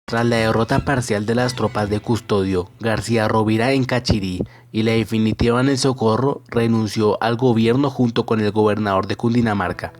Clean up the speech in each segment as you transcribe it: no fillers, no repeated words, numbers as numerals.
Tras la derrota parcial de las tropas de Custodio García Rovira en Cachirí y la definitiva en El Socorro, renunció al gobierno junto con el gobernador de Cundinamarca.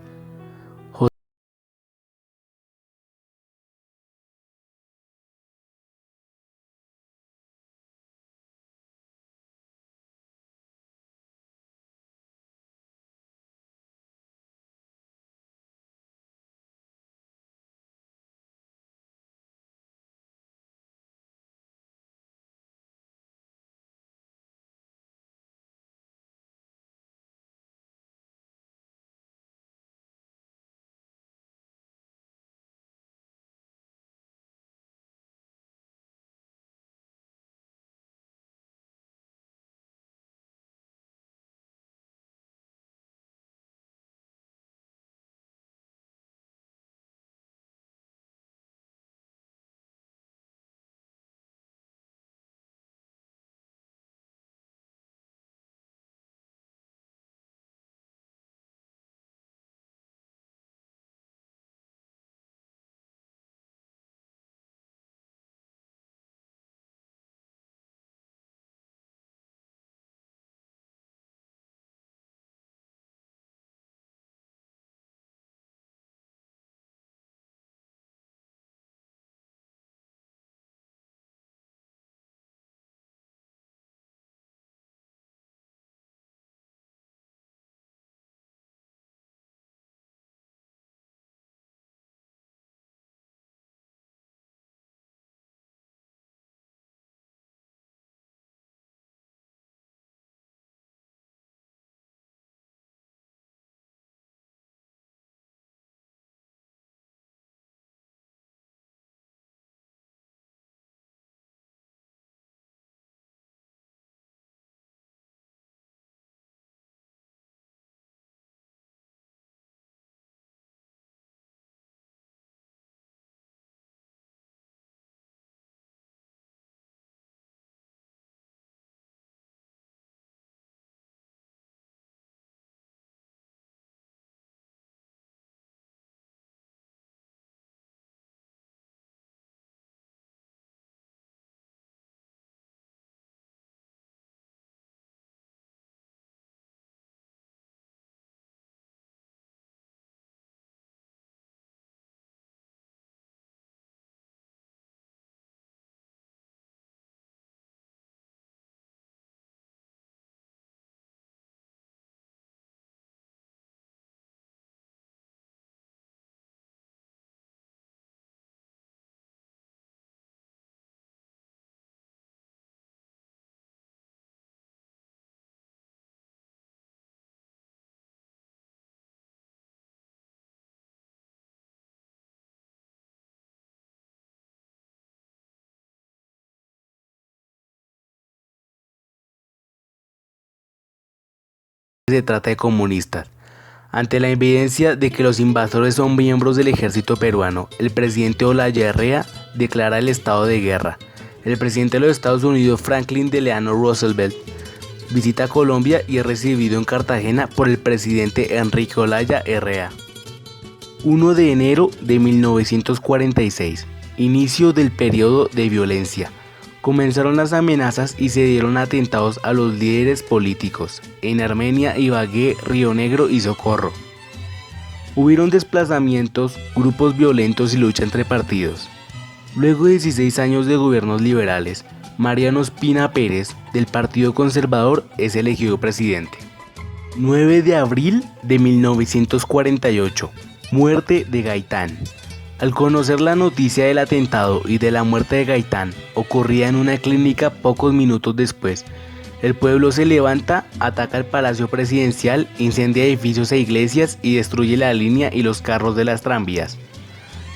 Se trata de comunistas. Ante la evidencia de que los invasores son miembros del ejército peruano, el presidente Olaya Herrera declara el estado de guerra. El presidente de los Estados Unidos, Franklin Delano Roosevelt, visita Colombia y es recibido en Cartagena por el presidente Enrique Olaya Herrera. 1 de enero de 1946, inicio del periodo de violencia. Comenzaron las amenazas y se dieron atentados a los líderes políticos en Armenia, Ibagué, Río Negro y Socorro. Hubieron desplazamientos, grupos violentos y lucha entre partidos. Luego de 16 años de gobiernos liberales, Mariano Ospina Pérez, del Partido Conservador, es elegido presidente. 9 de abril de 1948, muerte de Gaitán. Al conocer la noticia del atentado y de la muerte de Gaitán, ocurrida en una clínica pocos minutos después, el pueblo se levanta, ataca el palacio presidencial, incendia edificios e iglesias y destruye la línea y los carros de las tranvías.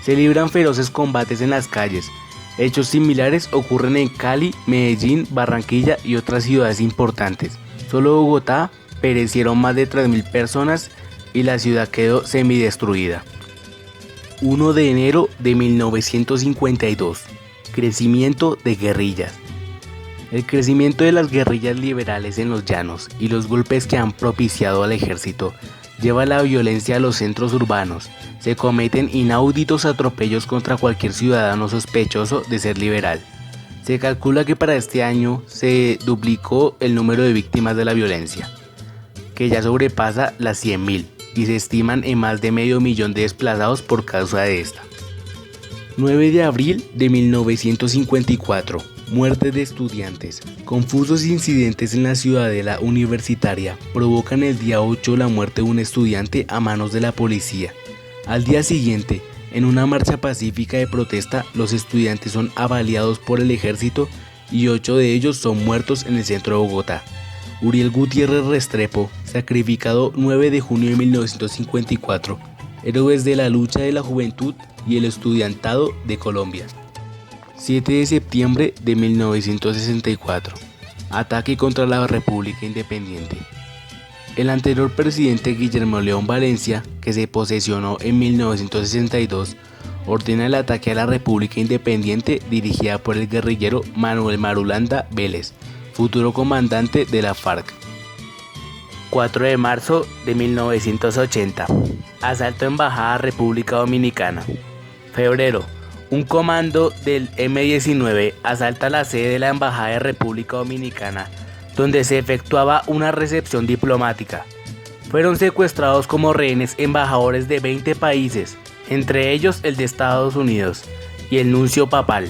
Se libran feroces combates en las calles. Hechos similares ocurren en Cali, Medellín, Barranquilla y otras ciudades importantes. Solo en Bogotá perecieron más de 3.000 personas y la ciudad quedó semidestruida. 1 de enero de 1952. Crecimiento de guerrillas. El crecimiento de las guerrillas liberales en los llanos y los golpes que han propiciado al ejército lleva la violencia a los centros urbanos. Se cometen inauditos atropellos contra cualquier ciudadano sospechoso de ser liberal. Se calcula que para este año se duplicó el número de víctimas de la violencia, que ya sobrepasa las 100.000 y se estiman en más de 500.000 de desplazados por causa de esta. 9 de abril de 1954. Muerte de estudiantes. Confusos incidentes en la ciudadela universitaria provocan el día 8 la muerte de un estudiante a manos de la policía. Al día siguiente, en una marcha pacífica de protesta, los estudiantes son avaliados por el ejército y 8 de ellos son muertos en el centro de Bogotá. Uriel Gutiérrez Restrepo, sacrificado 9 de junio de 1954, héroes de la lucha de la juventud y el estudiantado de Colombia. 7 de septiembre de 1964, ataque contra la República Independiente. El anterior presidente Guillermo León Valencia, que se posesionó en 1962, ordena el ataque a la República Independiente dirigida por el guerrillero Manuel Marulanda Vélez, futuro comandante de la FARC. 4 de marzo de 1980, asalto a Embajada República Dominicana. Febrero, un comando del M-19 asalta la sede de la Embajada de República Dominicana, donde se efectuaba una recepción diplomática. Fueron secuestrados como rehenes embajadores de 20 países, entre ellos el de Estados Unidos y el nuncio papal.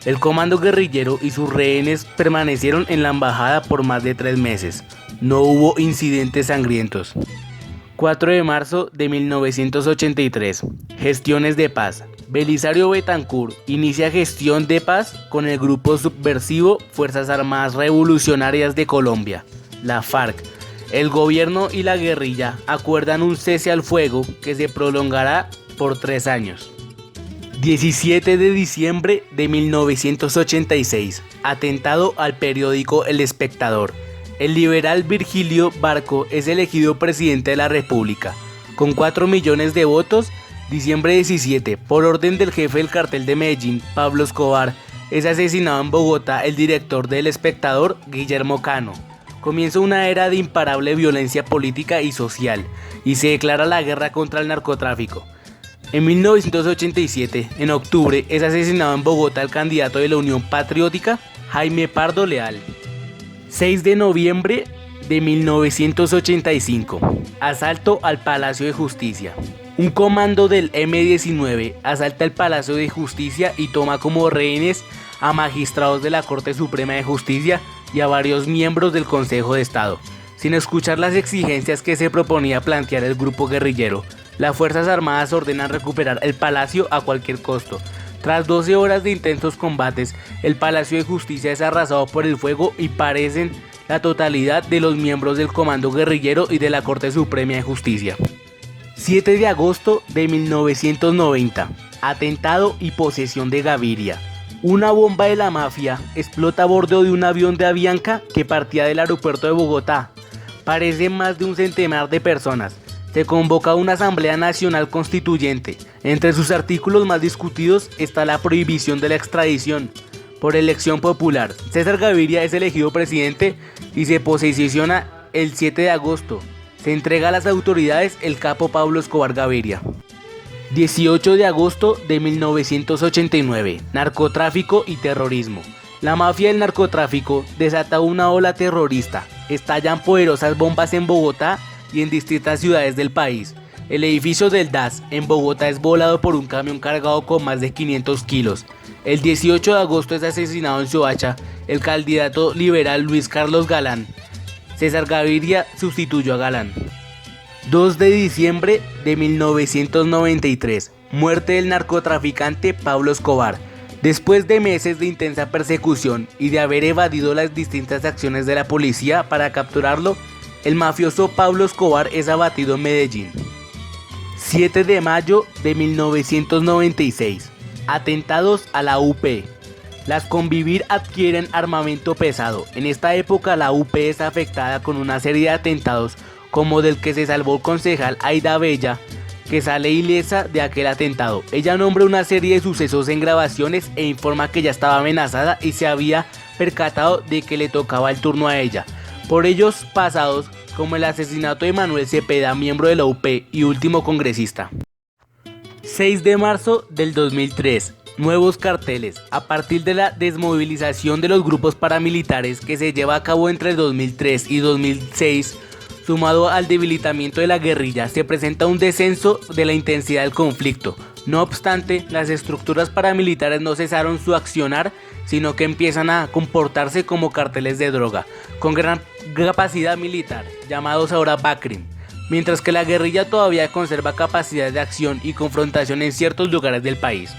El comando guerrillero y sus rehenes permanecieron en la embajada por más de 3 meses. No hubo incidentes sangrientos. 4 de marzo de 1983. Gestiones de paz. Belisario Betancur inicia gestión de paz con el grupo subversivo Fuerzas Armadas Revolucionarias de Colombia, la FARC. El gobierno y la guerrilla acuerdan un cese al fuego que se prolongará por 3 años. 17 de diciembre de 1986. Atentado al periódico El Espectador. El liberal Virgilio Barco es elegido presidente de la República. Con 4 millones de votos, diciembre 17, por orden del jefe del cartel de Medellín, Pablo Escobar, es asesinado en Bogotá el director del Espectador, Guillermo Cano. Comienza una era de imparable violencia política y social, y se declara la guerra contra el narcotráfico. En 1987, en octubre, es asesinado en Bogotá el candidato de la Unión Patriótica, Jaime Pardo Leal. 6 de noviembre de 1985, asalto al Palacio de Justicia. Un comando del M-19 asalta el Palacio de Justicia y toma como rehenes a magistrados de la Corte Suprema de Justicia y a varios miembros del Consejo de Estado. Sin escuchar las exigencias que se proponía plantear el grupo guerrillero, las Fuerzas Armadas ordenan recuperar el palacio a cualquier costo. Tras 12 horas de intensos combates, el Palacio de Justicia es arrasado por el fuego y perecen la totalidad de los miembros del comando guerrillero y de la Corte Suprema de Justicia. 7 de agosto de 1990. Atentado y posesión de Gaviria. Una bomba de la mafia explota a bordo de un avión de Avianca que partía del aeropuerto de Bogotá. Parecen más de un centenar de personas. Se convoca una Asamblea Nacional Constituyente. Entre sus artículos más discutidos está la prohibición de la extradición. Por elección popular, César Gaviria es elegido presidente y se posesiona el 7 de agosto. Se entrega a las autoridades el capo Pablo Escobar Gaviria. 18 de agosto de 1989. Narcotráfico y terrorismo. La mafia del narcotráfico desata una ola terrorista. Estallan poderosas bombas en Bogotá y en distintas ciudades del país. El edificio del DAS en Bogotá es volado por un camión cargado con más de 500 kilos. El 18 de agosto es asesinado en Soacha el candidato liberal Luis Carlos Galán. César Gaviria sustituyó a Galán. 2 de diciembre de 1993. Muerte del narcotraficante Pablo Escobar. Después de meses de intensa persecución y de haber evadido las distintas acciones de la policía para capturarlo, el mafioso Pablo Escobar es abatido en Medellín. 7 de mayo de 1996. Atentados a la UP. Las Convivir adquieren armamento pesado. En esta época la UP es afectada con una serie de atentados como del que se salvó el concejal Aida Bella, que sale ilesa de aquel atentado. Ella nombra una serie de sucesos en grabaciones e informa que ya estaba amenazada y se había percatado de que le tocaba el turno a ella. por ellos pasados como el asesinato de Manuel Cepeda, miembro de la UP y último congresista. 6 de marzo del 2003. Nuevos carteles. A partir de la desmovilización de los grupos paramilitares que se lleva a cabo entre 2003 y 2006, sumado al debilitamiento de la guerrilla, se presenta un descenso de la intensidad del conflicto. No obstante, las estructuras paramilitares no cesaron su accionar, sino que empiezan a comportarse como carteles de droga, con gran capacidad militar, llamados ahora BACRIM, mientras que la guerrilla todavía conserva capacidad de acción y confrontación en ciertos lugares del país.